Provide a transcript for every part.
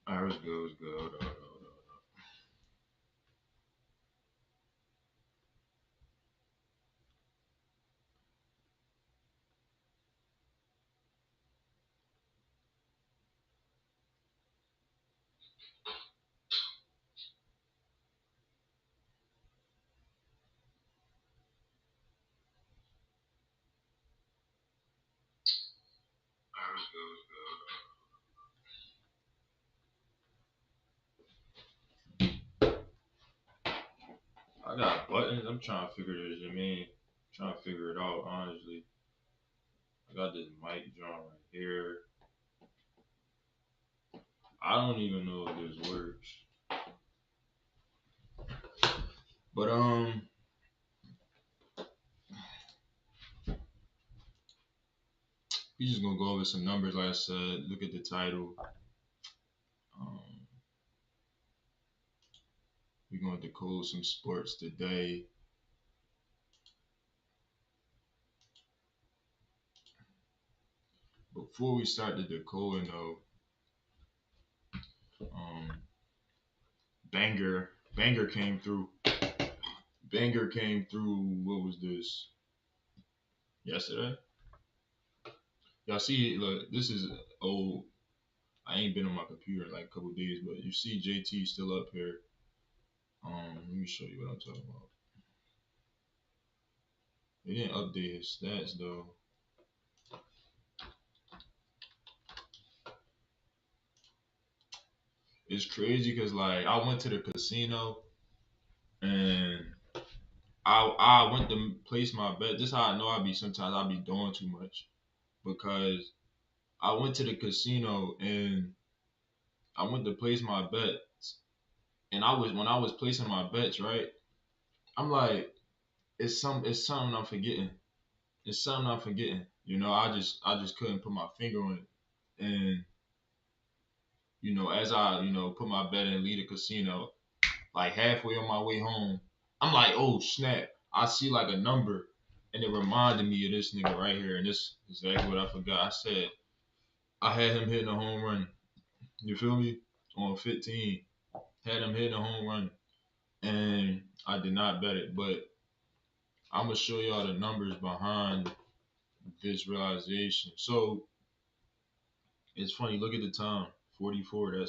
Alright, what's good? What's good? Hold on. Alright, what's good? What's good? I got buttons. I'm trying to figure this. I mean, trying to figure it out. Honestly, I got this mic joint right here. I don't even know if this works. But we just gonna go over some numbers. Like I said, look at the title. Um, we're gonna decode some sports today. Before we start the decoding, though, um, banger came through. Banger came through. What was this? Yesterday. Y'all see, look, this is old. I ain't been on my computer in like a couple days, but you see JT still up here. Let me show you what I'm talking about. They didn't update his stats though. It's crazy because like I went to the casino and I went to place my bet. This is how I know sometimes I be doing too much because I went to the casino and I went to place my bets and I was when I was placing my bets, right? I'm like, it's something I'm forgetting. It's something I'm forgetting. I just couldn't put my finger on it. And as I put my bet in and leave the casino, like halfway on my way home, I'm like, oh snap! I see like a number, and it reminded me of this nigga right here, and this is exactly what I forgot. I said I had him hitting a home run. You feel me? On 15, had him hitting a home run, and I did not bet it, but I'm gonna show y'all the numbers behind this realization. So it's funny. Look at the time, 44.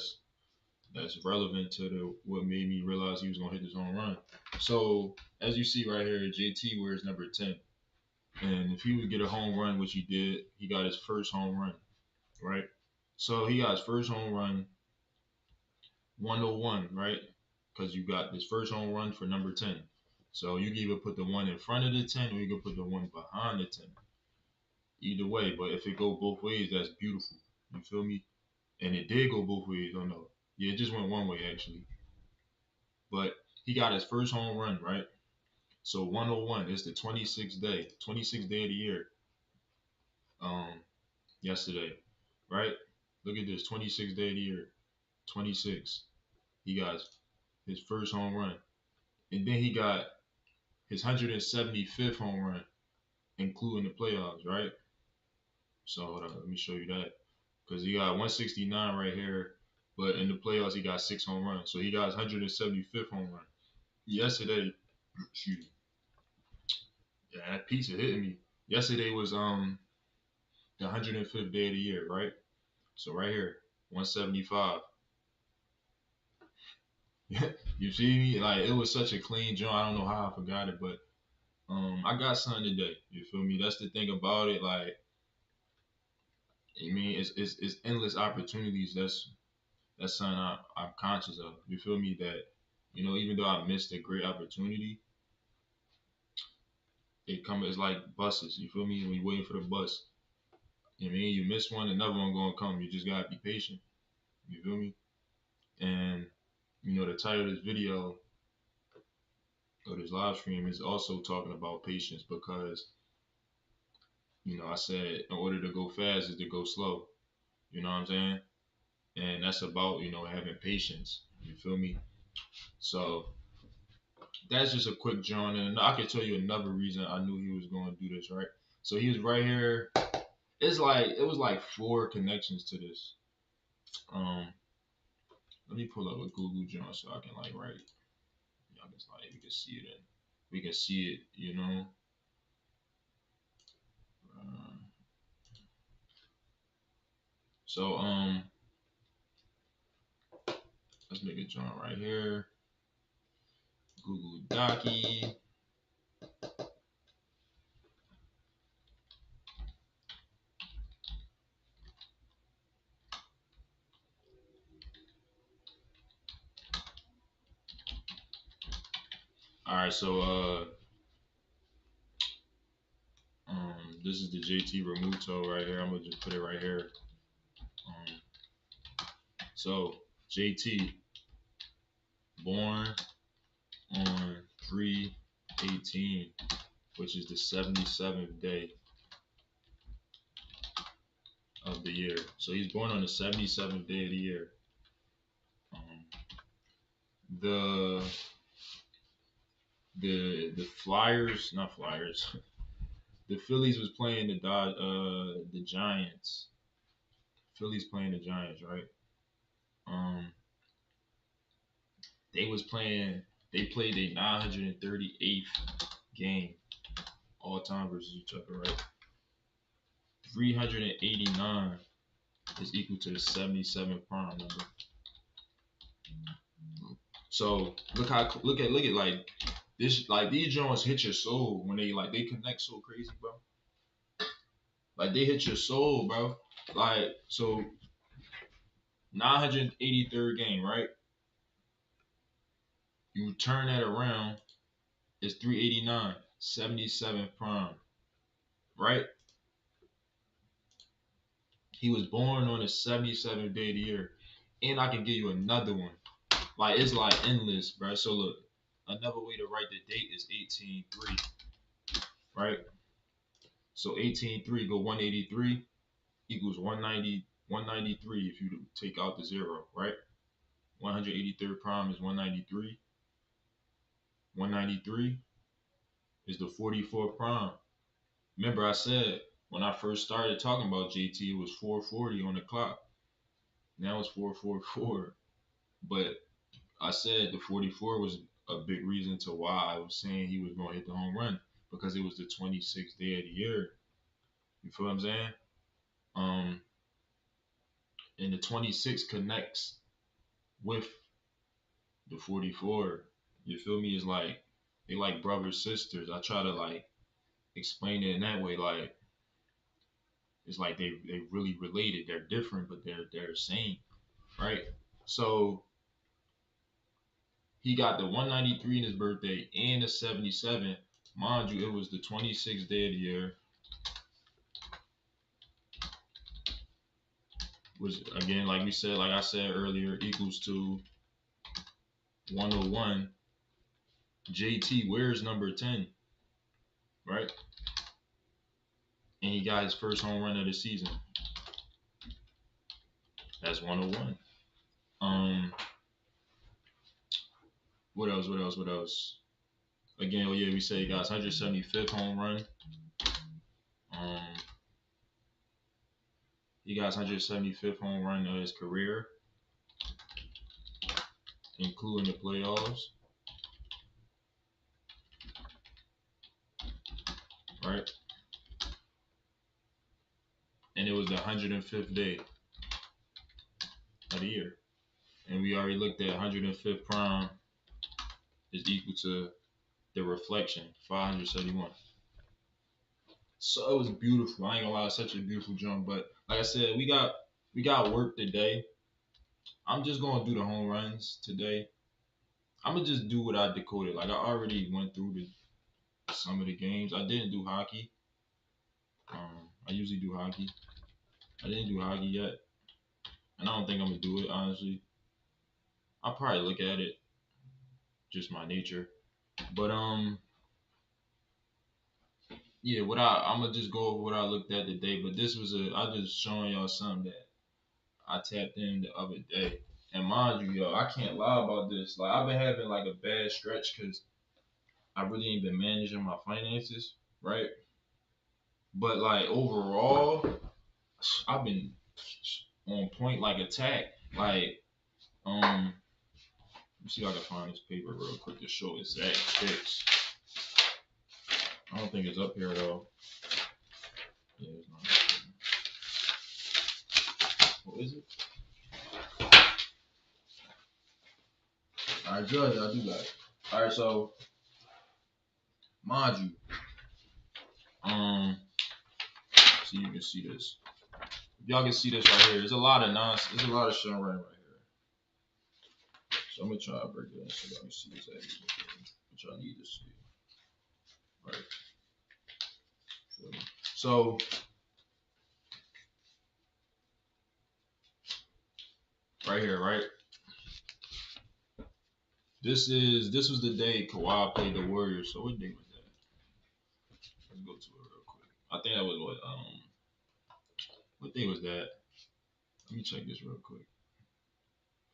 That's relevant to the what made me realize he was gonna hit this home run. So as you see right here, JT wears number 10, and if he would get a home run, which he did, he got his first home run, right? So he got his first home run, 101, right? Because you got this first home run for number 10. So you can either put the one in front of the 10 or you can put the one behind the 10. Either way, but if it go both ways, that's beautiful. You feel me? And it did go both ways. Oh no, yeah, it just went one way actually. But he got his first home run, right? So 101 is the 26th day of the year. Um, Yesterday, right? Look at this, 26th day of the year, 26. He got his first home run, and then he got his 175th home run, including the playoffs, right? So hold on, let me show you that because he got 169 right here, but in the playoffs he got 6 home runs, so he got his 175th home run yesterday. Excuse me. Yeah, that pizza hitting me. Yesterday was the 105th day of the year, right? So right here, 175. You see me? Like it was such a clean joint. I don't know how I forgot it, but I got something today. You feel me? That's the thing about it. Like I mean, it's endless opportunities. That's something I'm conscious of. You feel me? That even though I missed a great opportunity, it's like buses. You feel me? When you're waiting for the bus, I mean, you miss one, another one gonna come. You just gotta be patient. You feel me? And the title of this video or this live stream is also talking about patience because I said in order to go fast is to go slow. You know what I'm saying? And that's about having patience. You feel me? So that's just a quick John, and I can tell you another reason I knew he was going to do this. Right? So he was right here. It was like 4 connections to this. Um, Let me pull up a Google John so I can like write. Y'all can like we can see it in. We can see it, you know. Uh, so let's make a John right here. Google Docky. All right, so this is the JT Remuto right here. I'm gonna just put it right here. Um, so JT born on 3/18, which is the 77th day of the year. So he's born on the 77th day of the year. Um, the the Flyers, not Flyers. The Phillies was playing the Giants. Phillies playing the Giants, right? Um, they was playing. They played a 938th game all time versus each other, right? 389 is equal to the 77th prime number. So look at like this, like these joints hit your soul when they connect so crazy, bro. Like they hit your soul, bro. Like so 983rd game, right? You turn that around, it's 389, 77th prime, right? He was born on the 77th day of the year. And I can give you another one. Like it's like endless, bro. So look, another way to write the date is 18-3, right? So 18-3 go 183 equals 190, 193 if you take out the zero, right? 183rd prime is 193. 193 is the 44th prime. Remember I said when I first started talking about JT, it was 440 on the clock. Now it's 444. But I said the 44 was a big reason to why I was saying he was going to hit the home run because it was the 26th day of the year. You feel what I'm saying? Um, and the 26 connects with the 44. You feel me? It's like they like brothers sisters. I try to like explain it in that way. Like it's like they really related. They're different, but they're the same, right? So he got the 193 in his birthday and the 77. Mind you, it was the 26th day of the year. Which again, like we said, like I said earlier, equals to 101. JT, where's number 10? Right? And he got his first home run of the season. That's 101. What else? What else? What else? Again, oh yeah, we say he got his 175th home run. Um, he got his 175th home run of his career, including the playoffs. Right? And it was the 105th day of the year. And we already looked at 105th prime is equal to the reflection, 571. So it was beautiful. I ain't gonna lie, it's such a beautiful jump. But like I said, we got work today. I'm just gonna do the home runs today. I'm gonna just do what I decoded. Like I already went through some of the games. I didn't do hockey. I usually do hockey. I didn't do hockey yet, and I don't think I'm gonna do it honestly. I'll probably look at it, just my nature. But yeah, I'm gonna just go over what I looked at today. But this was I just showing y'all something that I tapped in the other day. And mind you, yo, I can't lie about this. Like I've been having like a bad stretch because I really ain't been managing my finances, right? But like overall, I've been on point like attack. Like let me see if I can find this paper real quick to show exact picks. I don't think it's up here though. Yeah, it's not. What is it? Alright, Judge, I do that. Alright, so mind you, so you can see this. If y'all can see this right here, there's a lot of nonsense. There's a lot of shit right here. So I'm gonna try to break it down so y'all can see exactly what y'all need to see. Right. So right here, right? This was the day Kawhi played the Warriors. So what day was that? Let's go to it real quick. I think that was what day was that? Let me check this real quick.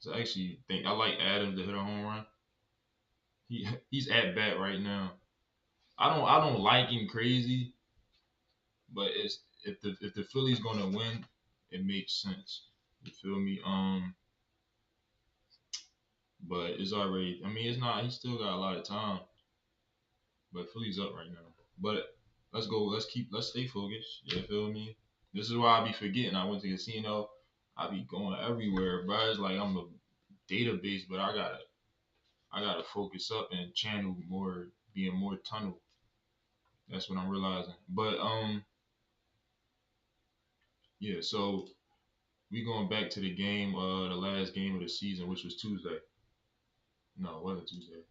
So I actually think I like Adams to hit a home run. He's at bat right now. I don't like him crazy, but it's if the Phillies gonna win, it makes sense. You feel me? But it's already. I mean, it's not. He still got a lot of time. But Philly's up right now. But let's go. Let's stay focused. You feel me? This is why I be forgetting. I went to the casino. I be going everywhere, bro. It's like I'm a database, but I gotta focus up and channel more, being more tunnel. That's what I'm realizing. But yeah. So we going back to the game, the last game of the season, which was Tuesday. No, it wasn't Tuesday.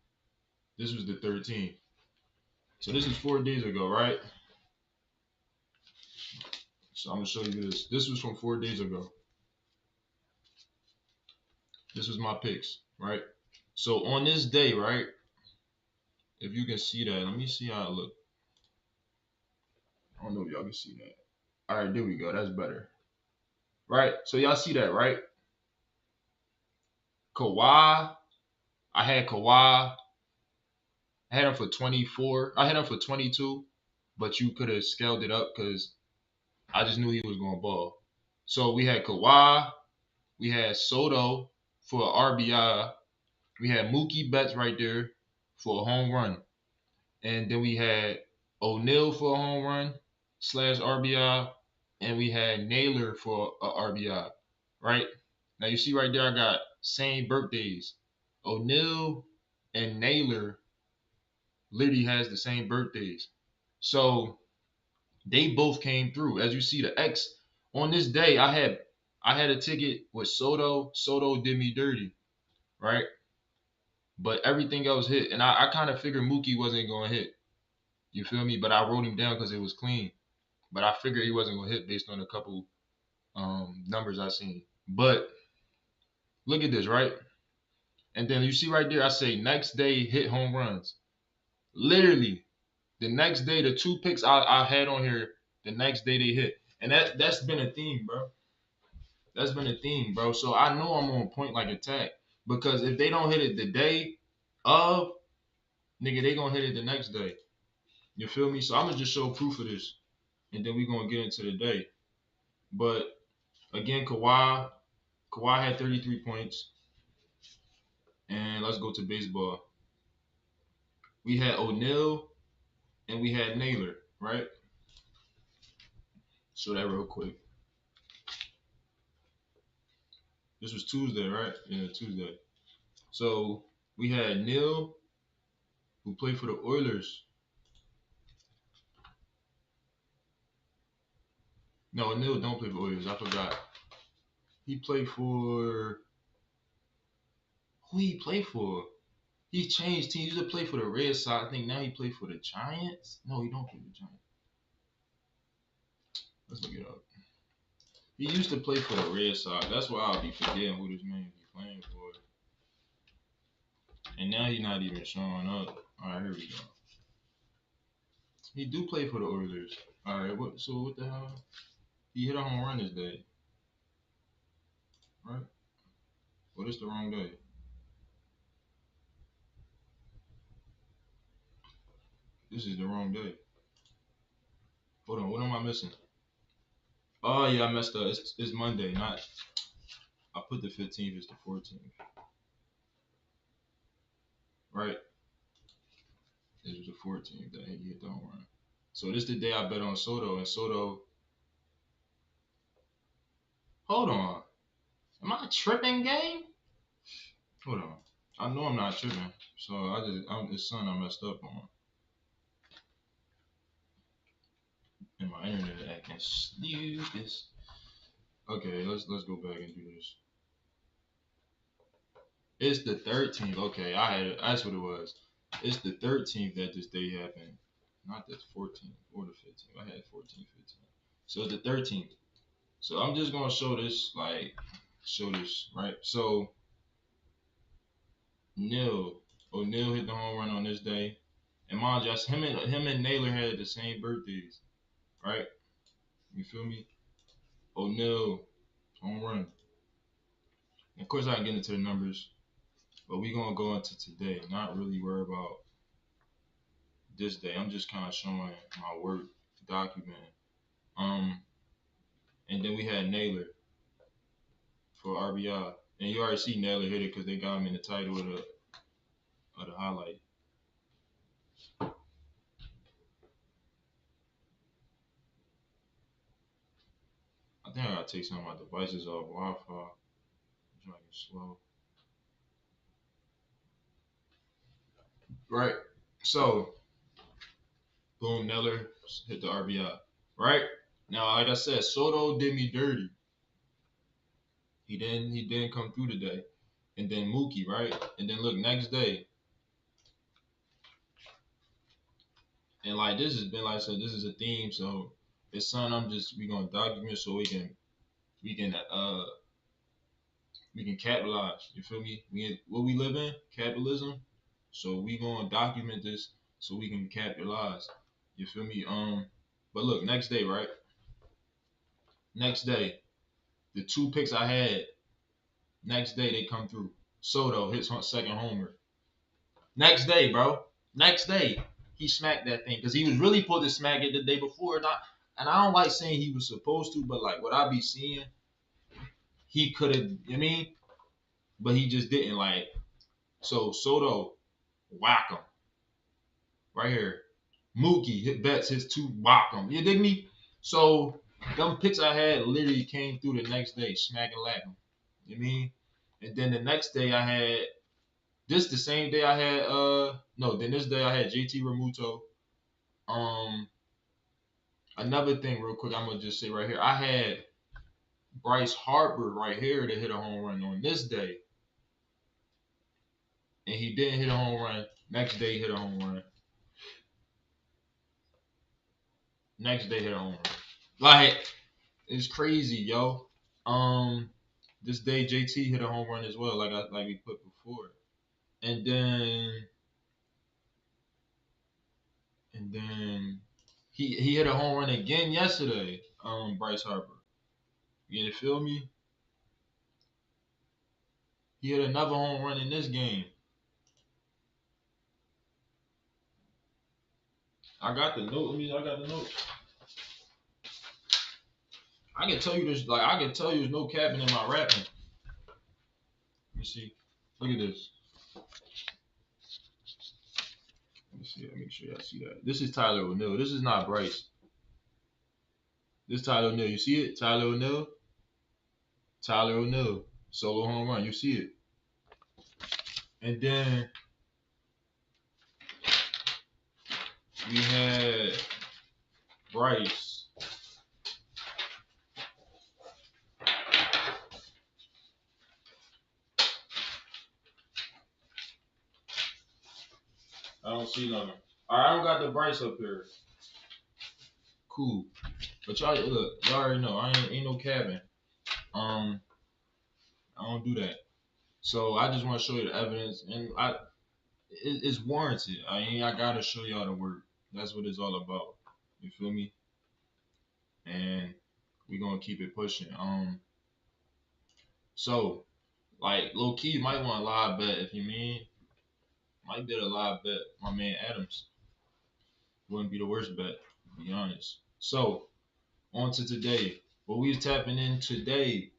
This was the 13th. So this is 4 days ago, right? So I'm gonna show you this. This was from 4 days ago. This was my picks, right? So on this day, right? If you can see that, let me see how it look. I don't know if y'all can see that. All right, there we go. That's better, right? So y'all see that, right? Kawhi, I had Kawhi. I had him for 24. I had him for 22, but you could have scaled it up because I just knew he was going to ball. So we had Kawhi, we had Soto for an RBI, we had Mookie Betts right there for a home run, and then we had O'Neal for a home run / RBI, and we had Naylor for a RBI. Right now, you see right there, I got same birthdays. O'Neal and Naylor literally has the same birthdays, so they both came through. As you see, the X on this day, I had a ticket with Soto. Soto did me dirty, right? But everything else hit, and I kind of figured Mookie wasn't going to hit. You feel me? But I wrote him down because it was clean. But I figured he wasn't going to hit based on a couple numbers I seen. But look at this, right? And then you see right there, I say next day hit home runs. Literally, the next day, the two picks I had on here, the next day they hit. And that's been a theme, bro. That's been a theme, bro. So I know I'm on point like attack. Because if they don't hit it the day of, nigga, they gonna hit it the next day. You feel me? So I'm gonna just show proof of this. And then we gonna get into the day. But again, Kawhi had 33 points. And let's go to baseball. We had O'Neal and we had Naylor, right? Show that real quick. This was Tuesday, right? Yeah, Tuesday. So we had Neil, who played for the Oilers. No, Neil don't play for Oilers. I forgot. He played for who he played for? He changed teams. He used to play for the Red Sox. I think now he played for the Giants. No, he don't play for the Giants. Let's look it up. He used to play for the Red Sox. That's why I'll be forgetting who this man be playing for. And now he's not even showing up. All right, here we go. He do play for the Oilers. All right, what the hell? He hit a home run this day, right? Well, it's the wrong day. This is the wrong day. Hold on, what am I missing? Oh yeah, I messed up. It's Monday, not. I put the 15th. It's the 14th. right? This was the 14th that he hit the home run. So this the day I bet on Soto, and Soto. Hold on, am I tripping, game? Hold on, I know I'm not tripping. So I'm this son I messed up on, and my internet acting stupid. Okay, let's go back and do this. It's the 13th. Okay, I had it. That's what it was. It's the 13th that this day happened, not the 14th or the 15th. I had 14th, 15th. So it's the 13th. So I'm just gonna show this, right? So O'Neal hit the home run on this day, and mind you, him and Naylor had the same birthdays, right? You feel me? O'Neal home run. Of course, I can get into the numbers, but we gonna go into today. Not really worry about this day. I'm just kind of showing my work document. Um, and then we had Naylor for RBI, and you already see Naylor hit it because they got him in the title of the highlight. I think I gotta take some of my devices off Wi-Fi. I'm trying to get slow. Right. So, boom, Naylor hit the RBI. Right. Now, like I said, Soto did me dirty. He didn't come through today. And then Mookie, right? And then look, next day. And like this has been, like I said, this is a theme. So it's something we gonna document so we can uh we can capitalize. You feel me? What we live in, capitalism. So we gonna document this so we can capitalize. You feel me? But look, next day, right? Next day, the two picks I had, next day they come through. Soto hits second homer. Next day, bro. Next day, he smacked that thing because he was really supposed to smack it the day before. And I don't like saying he was supposed to, but like what I be seeing, he could have. I mean, but he just didn't. Like so, Soto whack him right here. Mookie hit bets his two whack him. You dig me? So them picks I had literally came through the next day, smacking lacking. You mean? And then the next day I had this the same day I had no, then this day I had JT Remuto. Um Another thing real quick, I'm gonna just say right here. I had Bryce Harper right here to hit a home run on this day. And he didn't hit a home run. Next day hit a home run. Next day hit a home run. Like it's crazy, yo. This day JT hit a home run as well, like we put before. And then he hit a home run again yesterday. Bryce Harper. You feel me? He hit another home run in this game. I got the note. I got the note. I can tell you this. Like I can tell you, there's no capping in my rapping. Let me see. Look at this. Let me see. Let me make sure y'all see that. This is Tyler O'Neill. This is not Bryce. This is Tyler O'Neill. You see it? Tyler O'Neill. Tyler O'Neill. Solo home run. You see it. And then we had Bryce. I don't see nothing. Alright, I don't got the Bryce up here. Cool. But y'all look, y'all already know I ain't no cabin. I don't do that. So I just want to show you the evidence, and it's warranted. I gotta show y'all the work. That's what it's all about. You feel me? And we gonna keep it pushing. So like low key, you might want a live bet if you mean. Might bet a live bet. My man Adams wouldn't be the worst bet, to be honest. So on to today. What we tapping in today.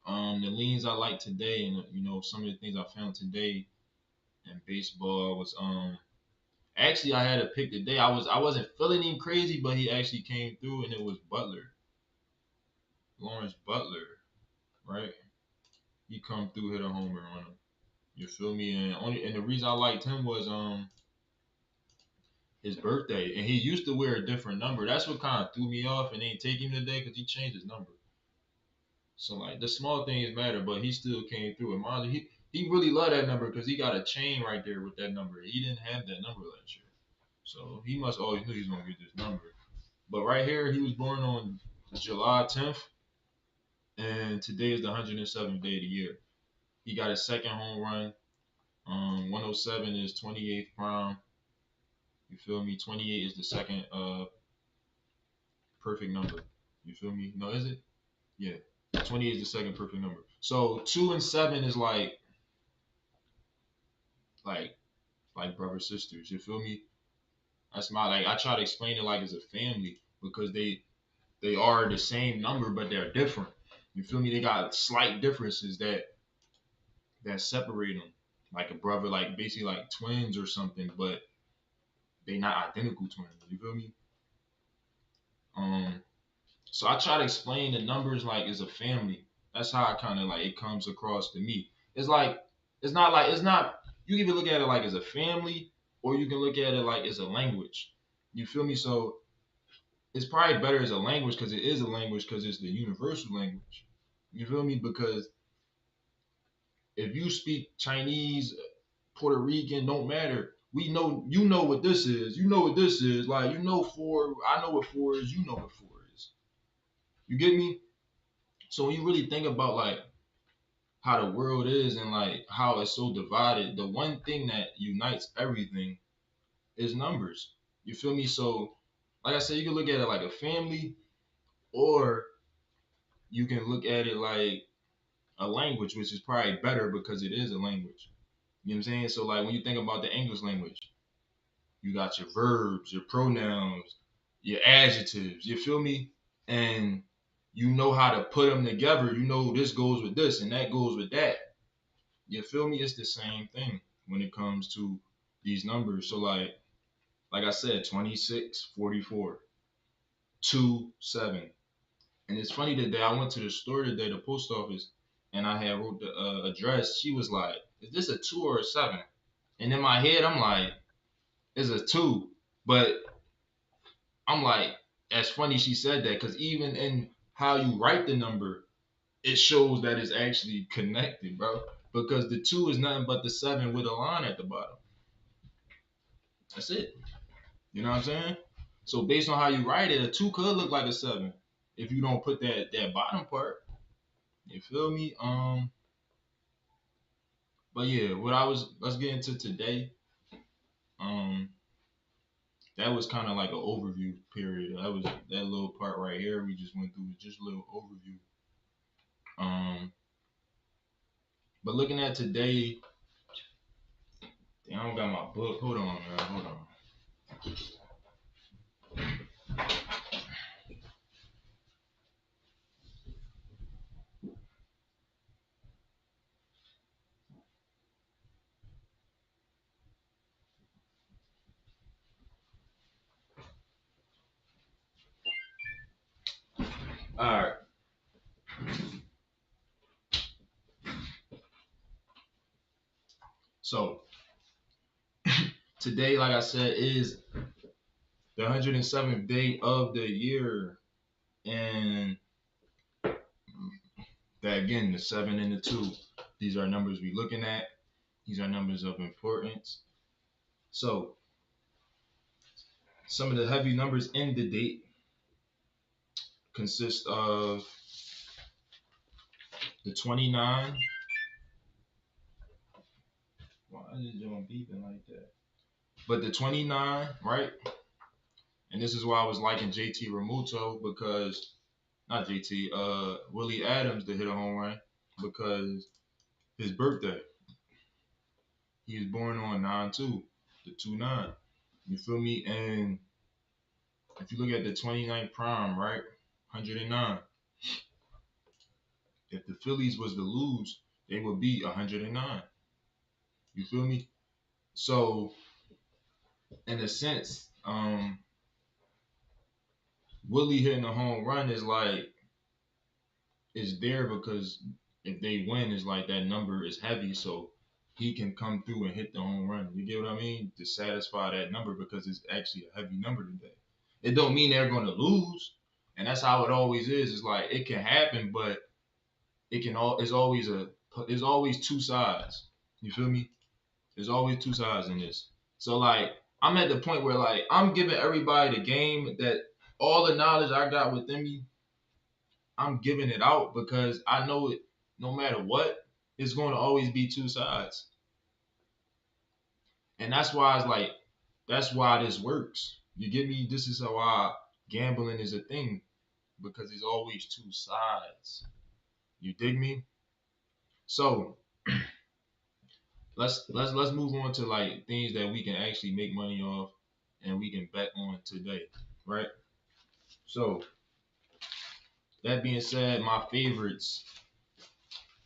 The leans I like today, and some of the things I found today And baseball was actually I had to pick the day. I wasn't feeling him crazy, but he actually came through, and it was Butler, Lawrence Butler, right? He come through, hit a homer on him. You feel me? And the reason I liked him was his birthday, and he used to wear a different number. That's what kind of threw me off, and they ain't take him today because he changed his number. So like the small things matter, but he still came through. And mind you, he really loved that number because he got a chain right there with that number. He didn't have that number last year, so he must always knew he was gonna get this number. But right here, he was born on July 10th, and today is the 107th day of the year. He got his second home run. 107 is 28th prime. You feel me? 28 is the second perfect number. You feel me? No, is it? Yeah. 28 is the second perfect number. So 2 and 7 is like like brother sisters. You feel me? That's my like I try to explain it like as a family because they are the same number but they're different. You feel me? They got slight differences that separate them. Like a brother, like basically like twins or something, but they not identical twins. You feel me? Um, so I try to explain the numbers like as a family. That's how I kind of like it comes across to me. It's like it's not. You can even look at it like as a family, or you can look at it like as a language. You feel me? So it's probably better as a language because it is a language because it's the universal language. You feel me? Because if you speak Chinese, Puerto Rican, don't matter. We know you know what this is. You know what this is. Like you know four. I know what four is. You know what four is. You get me? So when you really think about like how the world is and like how it's so divided, the one thing that unites everything is numbers. You feel me? So like I said, you can look at it like a family, or you can look at it like a language, which is probably better because it is a language. You know what I'm saying? So like when you think about the English language, you got your verbs, your pronouns, your adjectives. You feel me? And you know how to put them together. You know this goes with this and that goes with that. You feel me? It's the same thing when it comes to these numbers. So like I said, 26, 44, 2, 7. And it's funny today I went to the store today, the post office, and I had wrote the address. She was like, "Is this a 2 or a 7?" And in my head, I'm like, "It's a 2." But I'm like, that's funny she said that because even in how you write the number, it shows that it's actually connected, bro. Because the 2 is nothing but the 7 with a line at the bottom. That's it. You know what I'm saying? So based on how you write it, a 2 could look like a 7 if you don't put that bottom part. You feel me? But yeah, what I was let's get into today. Um, that was kind of like an overview period. That was that little part right here we just went through was just a little overview. Um, but looking at today, damn, I don't got my book. Hold on, man. Hold on. All right. So today, like I said, is the 107th day of the year, and that again, the 7 and the 2. These are numbers we looking at. These are numbers of importance. So some of the heavy numbers in the date consist of the 29. Why is John beeping like that? But the 29, right? And this is why I was liking JT Remuto because not JT, Willie Adams to hit a home run because his birthday. He was born on 9/2, the 2/9. You feel me? And if you look at the 29th prime, right? 109. If the Phillies was to lose, they would be 109. You feel me? So in a sense, Willie hitting a home run is like is there because if they win, is like that number is heavy, so he can come through and hit the home run. You get what I mean? To satisfy that number because it's actually a heavy number today. It don't mean they're gonna lose, and that's how it always is. It's like it can happen, but it can all. It's always a. There's always two sides. You feel me? There's always two sides in this. So like I'm at the point where like I'm giving everybody the game that all the knowledge I got within me I'm giving it out because I know it. No matter what, it's going to always be two sides, and that's why it's like that's why this works. You get me? This is why gambling is a thing because there's always two sides. You dig me? So let's move on to like things that we can actually make money off and we can bet on today, right? So that being said, my favorites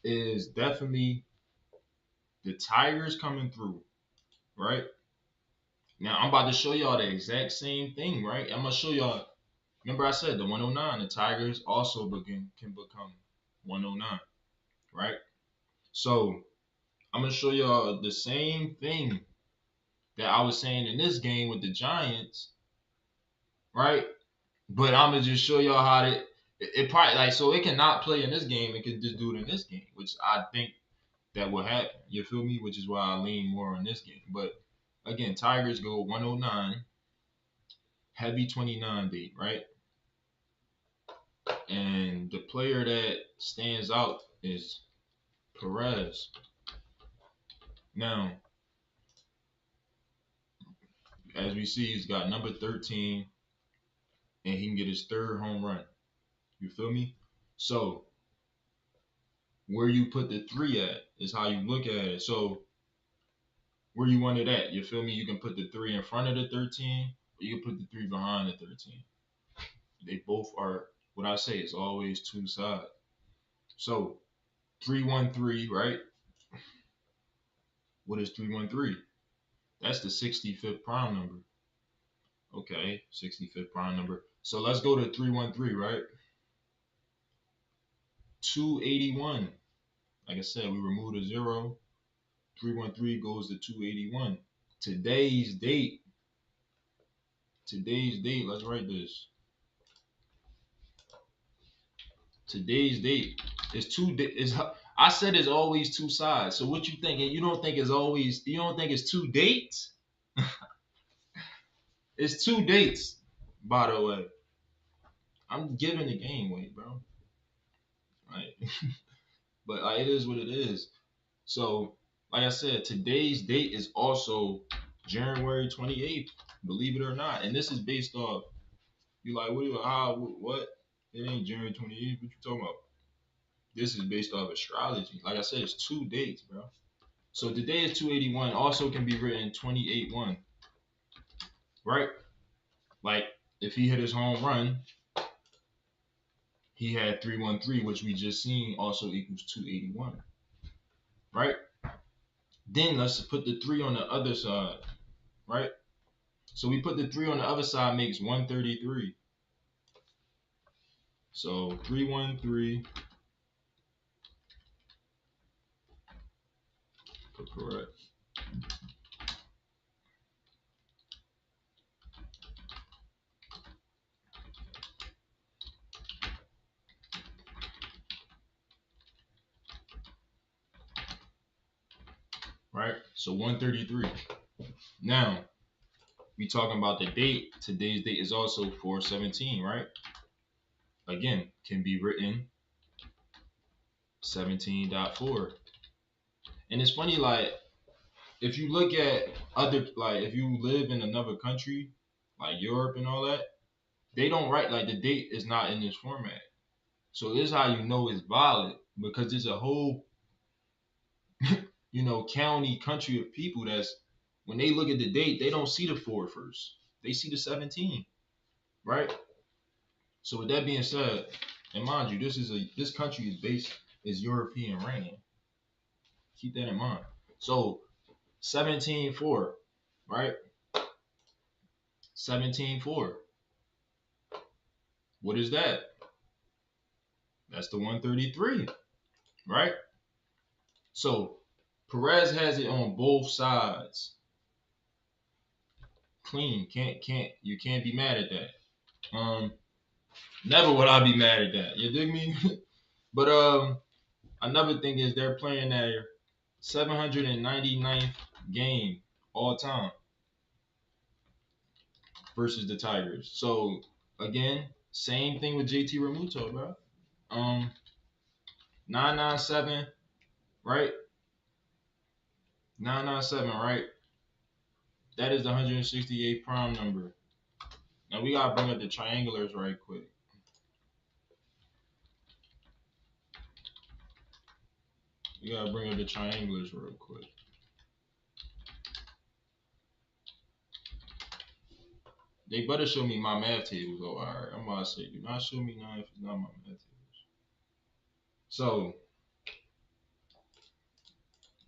is definitely the Tigers coming through, right? Now I'm about to show y'all the exact same thing, right? I'm gonna show y'all. Remember I said the 109. The Tigers also can become 109, right? So I'm gonna show y'all the same thing that I was saying in this game with the Giants, right? But I'm gonna just show y'all how it probably like so it cannot play in this game. It can just do it in this game, which I think that will happen. You feel me? Which is why I lean more on this game. But again, Tigers go 109, heavy 29 deep, right? And the player that stands out is Perez. Now, as we see, he's got number 13 and he can get his third home run. You feel me? So, where you put the three at is how you look at it. So, where you want it at, you feel me? You can put the three in front of the 13 or you can put the three behind the 13. They both are, what I say is always two sides. So, 313, right? What is 313? That's the 65th prime number. Okay, 65th prime number. So let's go to 313, right? 281. Like I said, we removed a zero. 313 goes to 281. Today's date. Today's date. Let's write this. Today's date is is I said it's always two sides. So what you thinking? You don't think it's always you don't think it's two dates? It's two dates, by the way. I'm giving the game away, bro. Right? But it is what it is. So, like I said, today's date is also January 28th, believe it or not. And this is based off, you like, what? It ain't January 28th. What you talking about? This is based off astrology. Like I said, it's two dates, bro. So today is 281. Also can be written 28-1, right? Like, if he hit his home run, he had 313, which we just seen also equals 281, right? Then let's put the three on the other side, right? So we put the three on the other side makes 133. So 313 correct. Right? So 133. Now we talking about the date. Today's date is also 417, right? Again, can be written 17.4. And it's funny, like, if you look at other like if you live in another country, like Europe and all that, they don't write like the date is not in this format. So this is how you know it's valid because there's a whole county country of people that's when they look at the date, they don't see the 4 first. They see the 17, right? So with that being said, and mind you, this country is European reign. Keep that in mind. So 17.4, right? 17.4. What is that? That's the 133, right? So Perez has it on both sides. Clean. You can't be mad at that. Never would I be mad at that. You dig me? But another thing is they're playing their 799th game all time versus the Tigers. So again, same thing with JT Realmuto, bro. 997, right? 997, right? That is the 168th prime number. Now we gotta bring up the triangulars right quick. We gotta bring up the triangulars real quick. They better show me my math tables. Oh, all right. I'm about to say, do not show me none if it's not my math tables. So,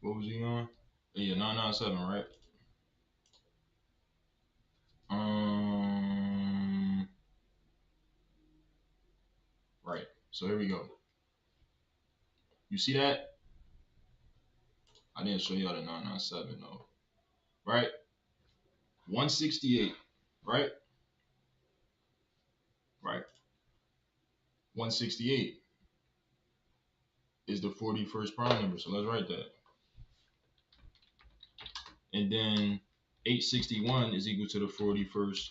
what was he on? Yeah, 997, right? Right. So here we go. You see that? I didn't show y'all the 997 though. Right? 168. Right? Right. 168 is the 41st prime number. So let's write that. And then 861 is equal to the 41st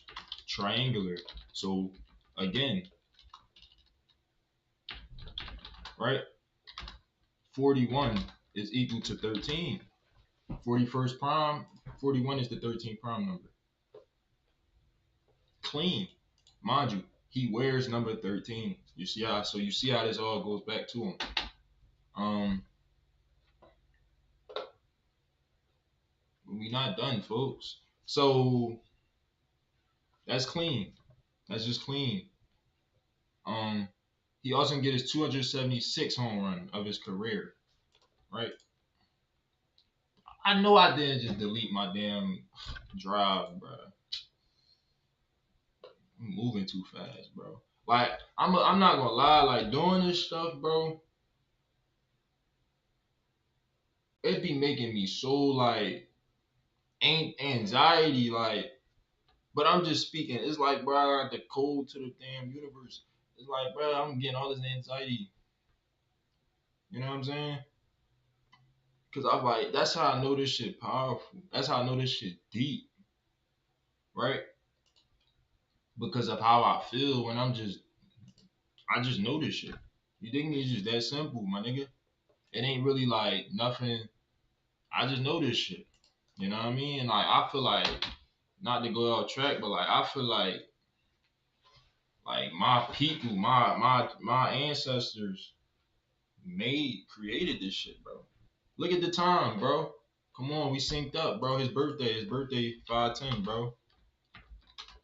triangular. So again, right? 41 is equal to 13. 41st prime, 41 is the 13th prime number. Clean. Mind you, he wears number 13. You see how this all goes back to him. We not done, folks. So that's clean. That's just clean. He also can get his 276 home run of his career. Right? I know I didn't just delete my damn drive, bro. I'm moving too fast, bro. Like I'm not gonna lie, like doing this stuff, bro. It be making me so like anxiety, like. But I'm just speaking. It's like, bro, I got the code to the damn universe. It's like, bro, I'm getting all this anxiety. You know what I'm saying? Cause I'm like, that's how I know this shit powerful. That's how I know this shit deep, right? Because of how I feel when I just know this shit. You think it's just that simple, my nigga? It ain't really like nothing. I just know this shit. You know what I mean? Like I feel like, not to go off track, but like I feel like my people, my ancestors created this shit, bro. Look at the time, bro. Come on, we synced up, bro. His birthday 510, bro.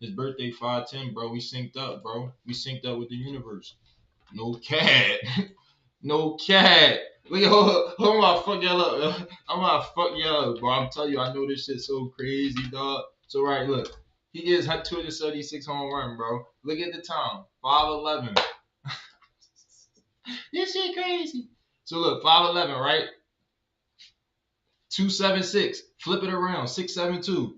His birthday 510, bro. We synced up, bro. We synced up with the universe. No cat. No cat. Look at hold on, fuck y'all up. I'm gonna fuck y'all up, bro. I'm telling you, I know this shit so crazy, dog. So right, look. He gets 276 home run, bro. Look at the time. 5'11. This shit crazy. So look, 5'11, right? 276. Flip it around. 6'7",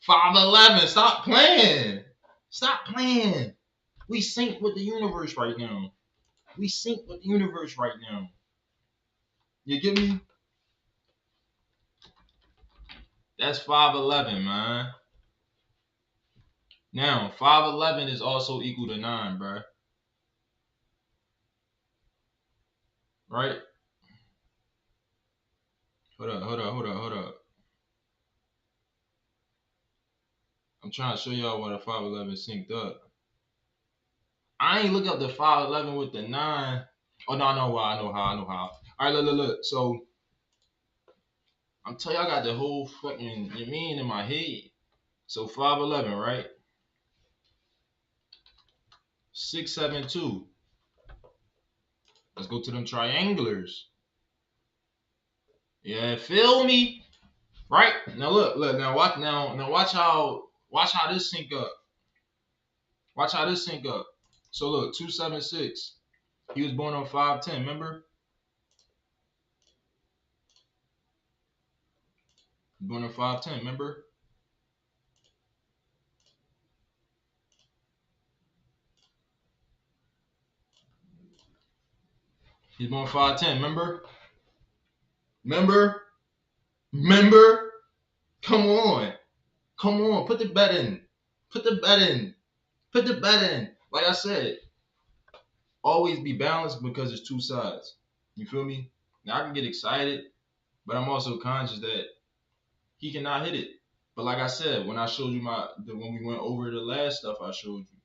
5'11. Stop playing. Stop playing. We sync with the universe right now. We sync with the universe right now. You get me? That's 5'11, man. Now, 5'11 is also equal to 9, bro. Right? Hold up. I'm trying to show y'all what a 5'11 synced up. I ain't look up the 5'11 with the 9. Oh, no, I know why. I know how. All right, look. So, I'm telling you, I got the whole fucking mean in my head. So 5'11, right? 6'7", Let's go to them triangulars. Yeah, feel me? Right? Now look, watch how this sync up. Watch how this sync up. So look, 276. He was born on 510, remember? Born on 510, remember? He's born 510, remember? Remember? Remember? Come on. Come on. Put the bet in. Put the bet in. Put the bet in. Like I said, always be balanced because it's two sides. You feel me? Now I can get excited, but I'm also conscious that he cannot hit it. But like I said, when I showed you when we went over the last stuff I showed you,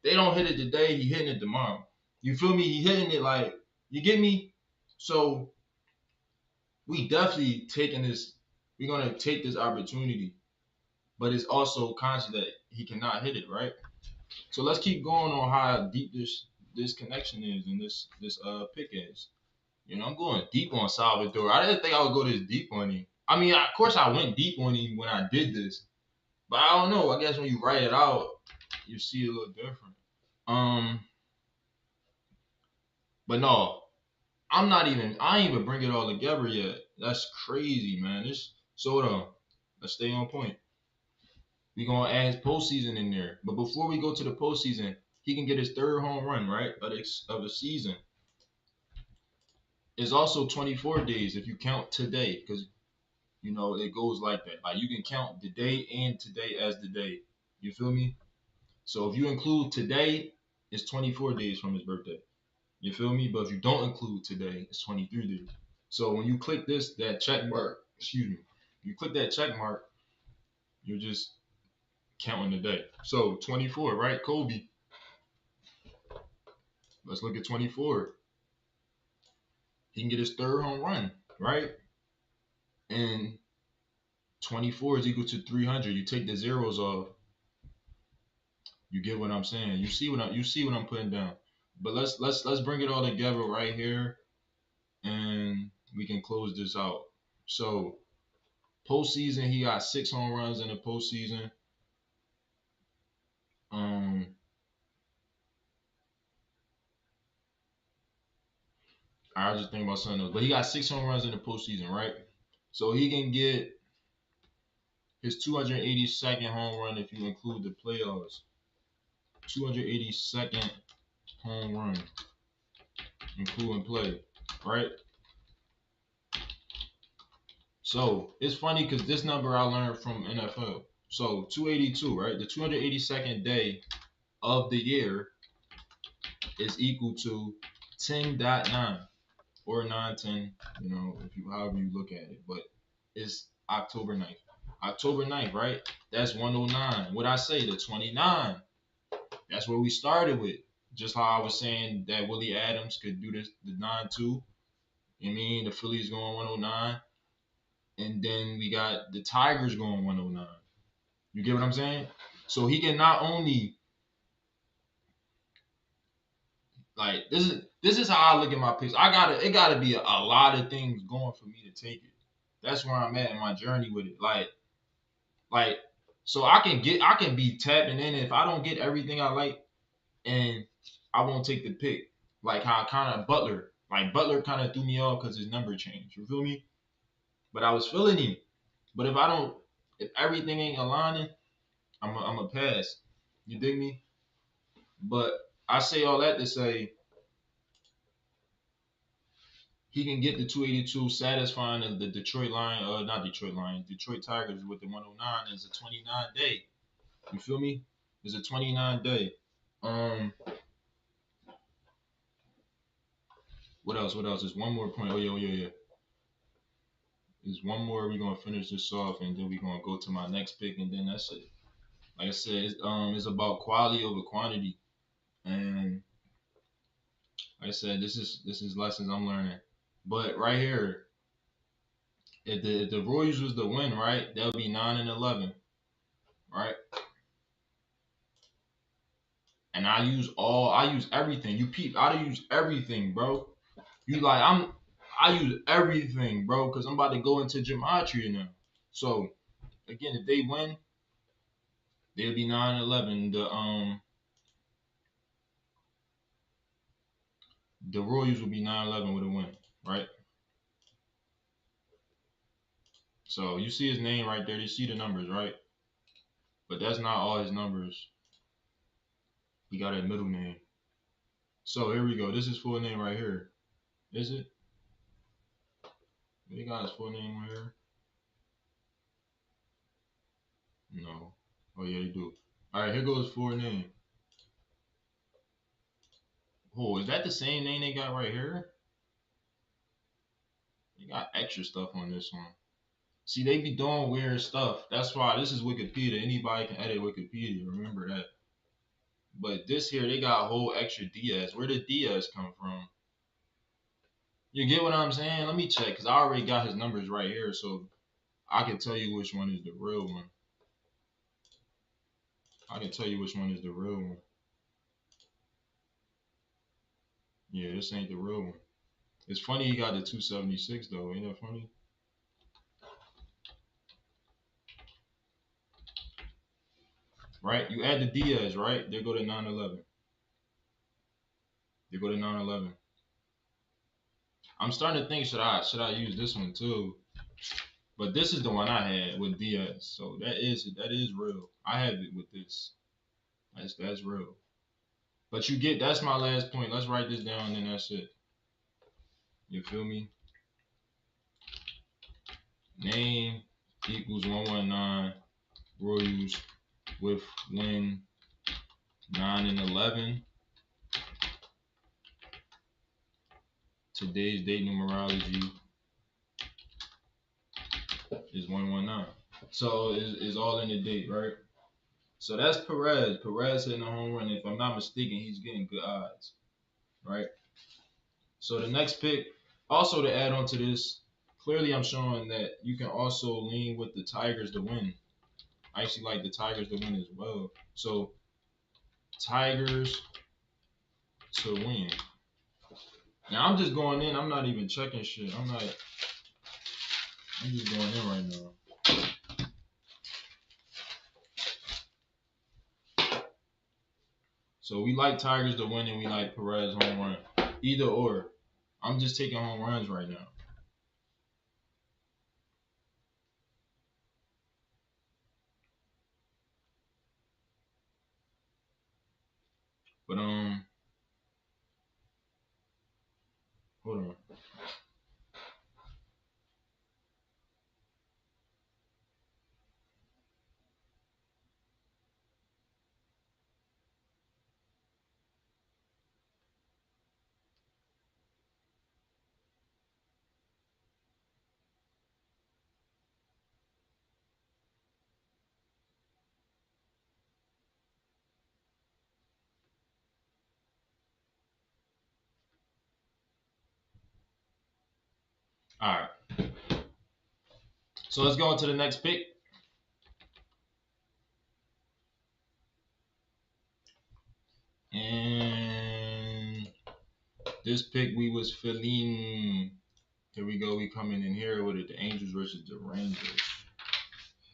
they don't hit it today, he hitting it tomorrow. You feel me? He hitting it like, you get me? So we definitely taking this, we're gonna take this opportunity, but it's also conscious that he cannot hit it, right? So let's keep going on how deep this connection is and this pick is. You know, I'm going deep on Salvador. I didn't think I would go this deep on him. I mean, of course I went deep on him when I did this, but I don't know. I guess when you write it out, you see it a little different. Um, but no, I ain't even bring it all together yet. That's crazy, man. So let's stay on point. We gonna add his postseason in there. But before we go to the postseason, he can get his third home run, right? Of the season. It's also 24 days if you count today, because you know it goes like that. Like you can count the day and today as the day. You feel me? So if you include today, it's 24 days from his birthday. You feel me? But if you don't include today, it's 23 days. So when you click that check mark, excuse me, you click that check mark, you're just counting the day. So 24, right? Kobe. Let's look at 24. He can get his third home run, right? And 24 is equal to 300. You take the zeros off. You get what I'm saying. You see what I'm putting down. But let's bring it all together right here, and we can close this out. So postseason, he got 6 home runs in the postseason. I was just thinking about something else, but he got 6 home runs in the postseason, right? So he can get his 282nd home run if you include the playoffs. 282nd home run, including play, right? So it's funny because this number I learned from NFL. So 282, right? The 282nd day of the year is equal to 10.9 or 910, you know, if you however you look at it. But it's October 9th. October 9th, right? That's 109. What I say, the 29. That's where we started with. Just how I was saying that Willie Adams could do this, the 9-2. You know what I mean? The Phillies going 109. And then we got the Tigers going 109. You get what I'm saying? So he can not only like this is how I look at my picks. It gotta be a lot of things going for me to take it. That's where I'm at in my journey with it. Like so I can be tapping in if I don't get everything I like and I won't take the pick. Like how kind of Butler kind of threw me off because his number changed. You feel me? But I was feeling him. But if everything ain't aligning, I'm a pass. You dig me? But I say all that to say he can get the 282, satisfying the Detroit Lion, not Detroit Lions, Detroit Tigers with the 109 is a 29 day. You feel me? It's a 29 day. Um, what else? What else? There's one more point. Oh yeah. There's one more. We're gonna finish this off, and then we're gonna go to my next pick, and then that's it. Like I said, it's about quality over quantity, and like I said, this is lessons I'm learning. But right here, if the Royals was the win, right, they'll be 9-11, right? And I use everything. You peep, I use everything, bro. You like I use everything, bro, because I'm about to go into gematria now. So again, if they win, they'll be 9-11. The Royals will be 9-11 with a win, right? So you see his name right there. You see the numbers, right? But that's not all his numbers. He got a middle name. So here we go. This is full name right here. Is it? They got his full name right here. No. Oh yeah, they do. All right, here goes full name. Oh, is that the same name they got right here? They got extra stuff on this one. See, they be doing weird stuff. That's why this is Wikipedia. Anybody can edit Wikipedia. Remember that. But this here, they got a whole extra Diaz. Where did Diaz come from? You get what I'm saying? Let me check, because I already got his numbers right here, so I can tell you which one is the real one. I can tell you which one is the real one. Yeah, this ain't the real one. It's funny he got the 276 though. Ain't that funny? Right? You add the Diaz, right? They go to 911. They go to 911. I'm starting to think should I use this one too? But this is the one I had with Diaz, so that is real. I have it with this. That's real. But you get that's my last point. Let's write this down, and then that's it. You feel me? Name equals 119 Royals with win 9-11. Today's date numerology is 119. So it's all in the date, right? So that's Perez. Perez hitting a home run. If I'm not mistaken, he's getting good odds, right? So the next pick, also to add on to this, clearly I'm showing that you can also lean with the Tigers to win. I actually like the Tigers to win as well. So Tigers to win. Now I'm just going in. I'm not even checking shit. I'm just going in right now. So we like Tigers to win and we like Perez home run. Either or. I'm just taking home runs right now. But hold on. All right. So let's go on to the next pick. And this pick we was feeling. Here we go. We coming in here with it. The Angels versus the Rangers.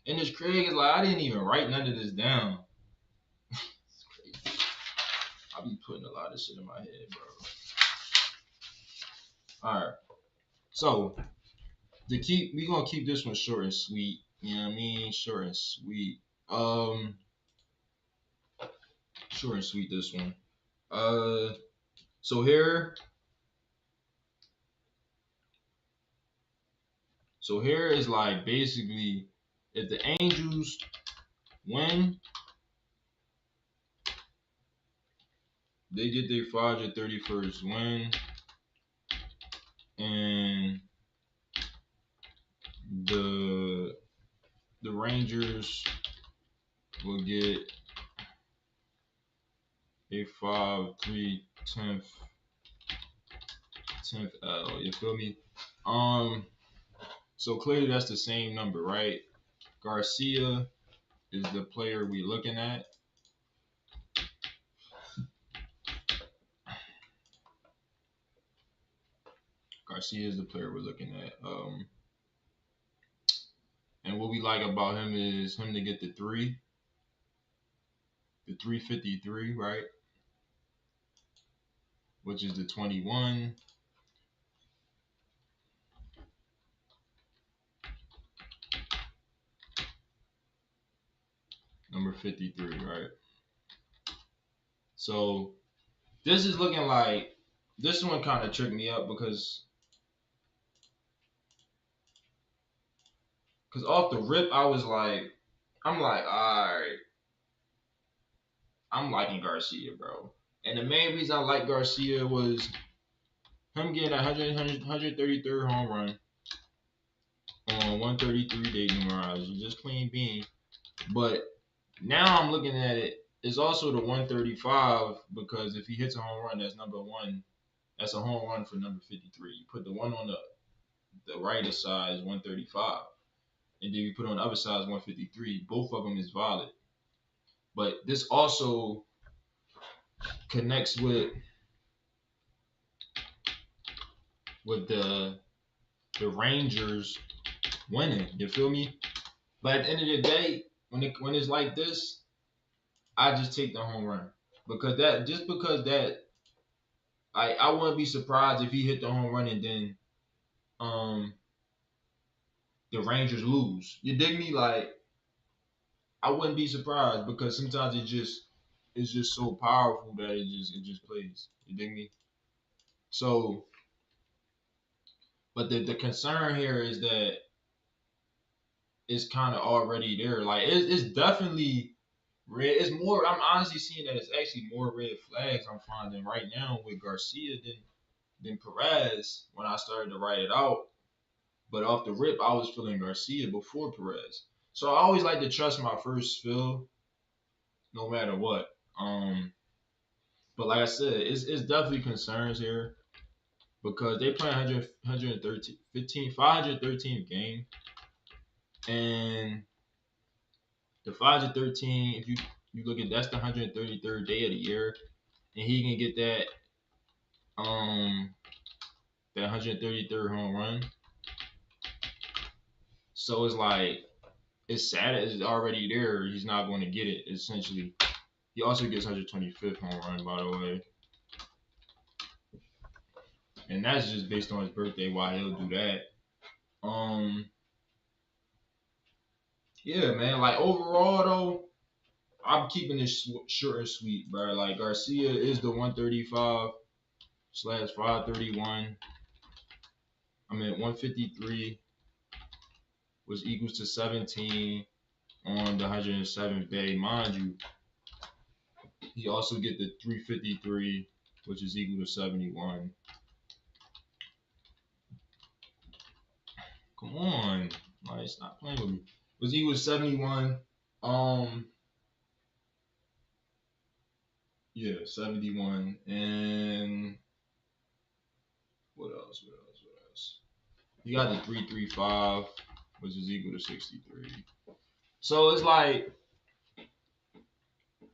And this Craig is like, I didn't even write none of this down. It's crazy. I be putting a lot of shit in my head, bro. All right. So we gonna keep this one short and sweet. You know what I mean? Short and sweet. Short and sweet this one. So here. So here is like basically if the Angels win, they get their 531st win, and the Rangers will get a 5-3-10th L. You feel me? So clearly that's the same number, right? Garcia is the player we looking at. Garcia is the player we're looking at. And And what we like about him is him to get the 353, right? Which is the 21. Number 53, right? So this is looking like this one kind of tricked me up because off the rip I was like, I'm like, all right, I'm liking Garcia, bro. And the main reason I like Garcia was him getting a 133rd home run on 133 day numerology, just clean bean. But now I'm looking at it, it's also the 135 because if he hits a home run, that's number one. That's a home run for number 53. You put the one on the right side is 135, and then you put on the other side is 153. Both of them is valid. But this also connects with the Rangers winning. You feel me? But at the end of the day, when it's like this, I just take the home run because I wouldn't be surprised if he hit the home run and then um the Rangers lose. You dig me? Like I wouldn't be surprised because sometimes it's just so powerful that it just plays. You dig me? So, but the concern here is that it's kind of already there. Like it's definitely red. It's more. I'm honestly seeing that it's actually more red flags I'm finding right now with Garcia than Perez when I started to write it out. But off the rip, I was feeling Garcia before Perez. So I always like to trust my first feel, no matter what. But like I said, it's definitely concerns here because they play 513 game, and the 513, if you look at that's the 133rd day of the year, and he can get that 133rd home run. So it's like it's sad it's already there. He's not going to get it. Essentially, he also gets 125th home run, by the way, and that's just based on his birthday. Why he'll do that? Yeah, man. Like overall though, I'm keeping this short and sweet, bro. Like Garcia is the 135/531. I mean 153 was equals to 17 on the 107th day, mind you. He also get the 353, which is equal to 71. Come on, like stop playing with me. Was equal to 71. Um, yeah, 71. And what else? What else? What else? You got the 335, which is equal to 63. So it's like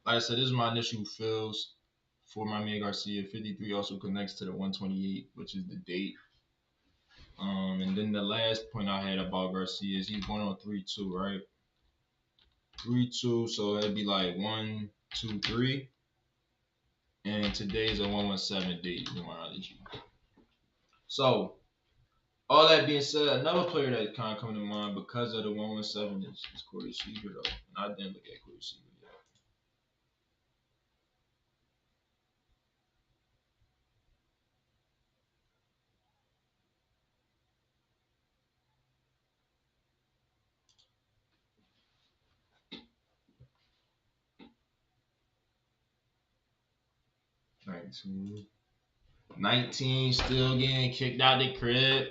I said, this is my initial feels for my man Garcia. 53 also connects to the 128, which is the date. And then the last point I had about Garcia is he's going on 3-2, right? 3-2, so it'd be like 1-2-3. And today's a 117 date numerology. So all that being said, another player that kind of come to mind because of the 117 is Corey Seager though. And I didn't look at Corey Seager yet. 19. 19 still getting kicked out the crib.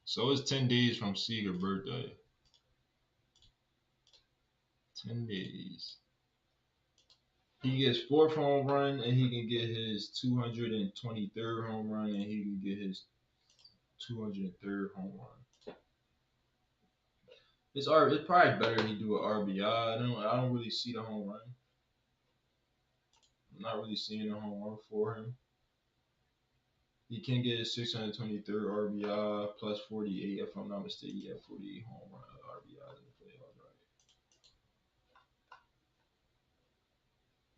So it's 10 days from Seager's birthday. 10 days. He gets fourth home run and he can get his 223rd home run and he can get his 203rd home run. It's probably better if he do an RBI. I don't really see the home run. I'm not really seeing a home run for him. He can get his 623rd RBI plus 48, if I'm not mistaken. Yeah, 48 home run RBIs in the playoffs, right?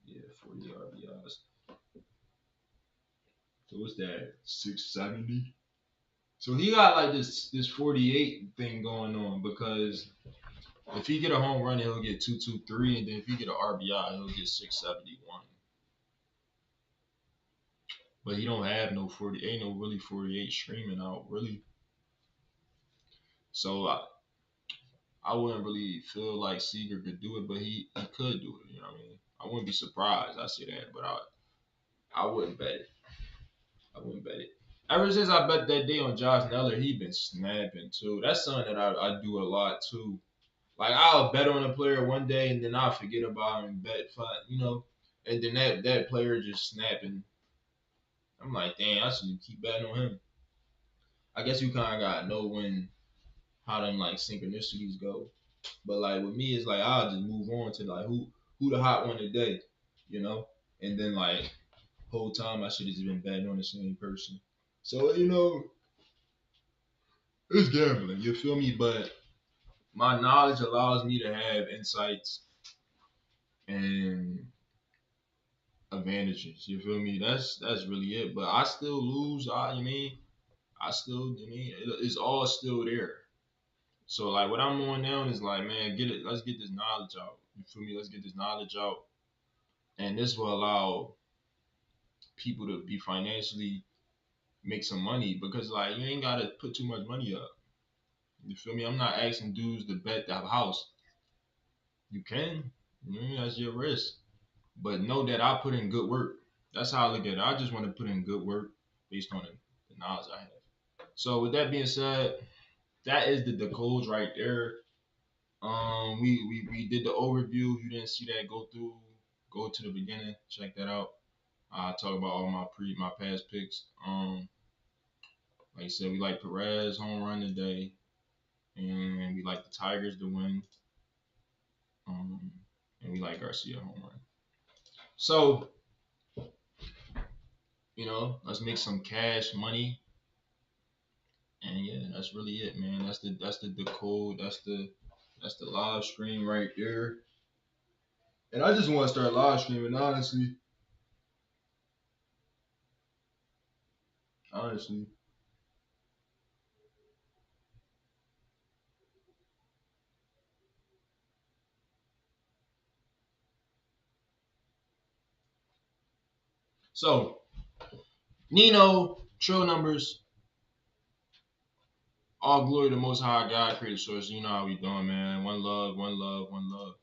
Yeah, 48 RBIs. So what's that? 670. So he got like this 48 thing going on because if he get a home run, he'll get 223, and then if he get an RBI, he'll get 671. But he don't have no 40, ain't no really 48 streaming out really. So I wouldn't really feel like Seager could do it, but he could do it. You know what I mean? I wouldn't be surprised. I say that, but I wouldn't bet it. I wouldn't bet it. Ever since I bet that day on Josh Neller, he been snapping too. That's something that I do a lot too. Like I'll bet on a player one day and then I'll forget about him and bet five, and then that player just snapping. I'm like, dang, I should keep betting on him. I guess you kind of gotta know when how them like synchronicities go. But like with me, it's like I'll just move on to like who the hot one today, you know. And then like whole time I should have just been betting on the same person. So it's gambling. You feel me? But my knowledge allows me to have insights and advantages. You feel me? That's really it. But I still lose. You mean? I still, it's all still there. So like what I'm on now is like, man, get it. Let's get this knowledge out. You feel me? Let's get this knowledge out, and this will allow people to be financially make some money because like you ain't gotta put too much money up. You feel me? I'm not asking dudes to bet the house. You can, that's your risk. But know that I put in good work. That's how I look at it. I just want to put in good work based on the knowledge I have. So with that being said, that is the codes right there. We did the overview. If you didn't see that, go to the beginning, check that out. I talk about all my past picks. Like I said, we like Perez home run today, and we like the Tigers to win. Um, and we like Garcia home run. So let's make some cash money. And yeah, that's really it, man. That's the decode. That's the live stream right there. And I just want to start live streaming, honestly. Honestly. So Nino, trill numbers, all glory to Most High God, creator source. You know how we doing, man. One love, one love, one love.